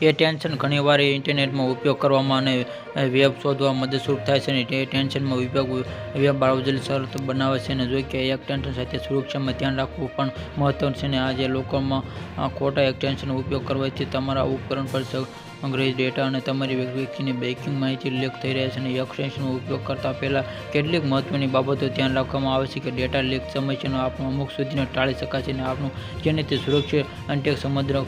એ tension ઘણીવાર ઇન્ટરનેટમાં ઉપયોગ કરવામાં અને વેબ શોધવામાં મદદરૂપ થાય છે. અને તે ટેન્શનમાં ઉપયોગ વેબ બ્રાઉઝર સરળ બનાવે છે. અને જો કે એક ટેન્શન સાથે સુરક્ષામાં ધ્યાન રાખવું પણ મહત્વનું છે. અને આજે લોકોમાં ખોટા એક્સટેન્શનનો ઉપયોગ કરવાથી તમારા ઉપકરણ પર સંગ્રહિત ડેટા અને તમારી વ્યક્તિની બેન્કિંગ માહિતી લીક થઈ રહી છે. અને એક્સટેન્શનનો ઉપયોગ કરતા પહેલા કેટલીક મહત્વની બાબતો ધ્યાન રાખવામાં આવે છે કે ડેટા લીક સમસ્યાનો આપણું અમુક સુધીને ટાળી શકાશે. અને આપણું જેને તે સુરક્ષિત અનટેક સમુદ્ર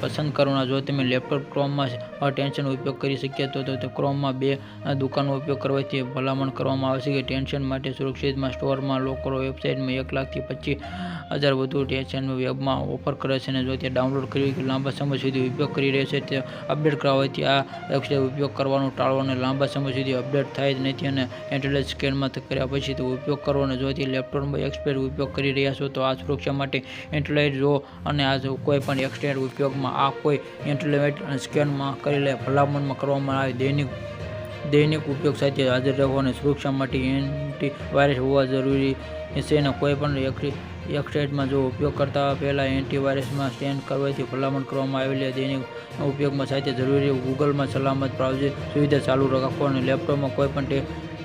પસંદ કરવાના. જો તમે લેપટોપ ક્રોમમાં ટેન્શનનો ઉપયોગ કરી શક્યા તો ક્રોમમાં 2 દુકાનનો ઉપયોગ કરવાથી ભલામણ કરવામાં આવે છે કે ટેન્શન માટે સુરક્ષિતમાં સ્ટોરમાં લોકરો વેબસાઇટમાં 1 લાખથી 25,000 વધુ ટેન્શન વેબમાં ઓફર કરે છે. અને જો તે ડાઉનલોડ કરી લાંબા સમય સુધી ઉપયોગ કરી રહ્યો છે તે અપડેટ કરાવવાથી આ એક્સટેન્શન ઉપયોગ કરવાનું ટાળો અને લાંબા સમય સુધી અપડેટ થાય જ નથી. અને એન્ટરનેટ સ્કેનમાં કર્યા પછી તો ઉપયોગ કરો. અને જો તે લેપટોપમાં એક્સપેર ઉપયોગ કરી રહ્યા છો તો આ સુરક્ષા માટે ઇન્ટરનેટ જો અને આ કોઈ પણ એક્સટેન્ડ ઉપયોગમાં આ કોઈ ઇન્ટરનેટ સ્કેનમાં કરેલા ભલામણમાં કરવામાં આવે. દૈનિક ઉપયોગ સાથે હાજર રહો અને સુરક્ષા માટે એન્ટીવાયરસ હોવા જરૂરી છે. અને કોઈ પણ એક્સટેન્શનમાં જો ઉપયોગ કરતા પહેલા એન્ટીવાયરસમાં સ્કેન કરવાથી ભલામણ કરવામાં આવેલી દૈનિક ઉપયોગમાં સાથે જરૂરી ગૂગલમાં સલામત બ્રાઉઝર સુવિધા ચાલુ રાખો. અને લેપટોપમાં કોઈ પણ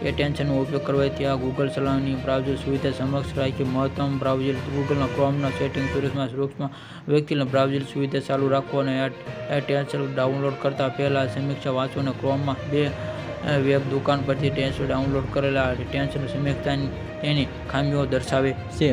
એક્સટેન્શનનો ઉપયોગ કરવાથી આ ગૂગલ સલામતી બ્રાઉઝર સુવિધા સમક્ષ રાખી મહત્તમ બ્રાઉઝર ગૂગલના ક્રોમના સેટિંગ સુરક્ષામાં વ્યક્તિના બ્રાઉઝર સુવિધા ચાલુ રાખો. અને એક્સટેન્શન ડાઉનલોડ કરતા પહેલા સમીક્ષા વાંચો. અને ક્રોમમાં 2 વેબ દુકાન પરથી ટેન્શન ડાઉનલોડ કરેલા ટેન્શન સમીક્ષા તેની ખામીઓ દર્શાવે છે.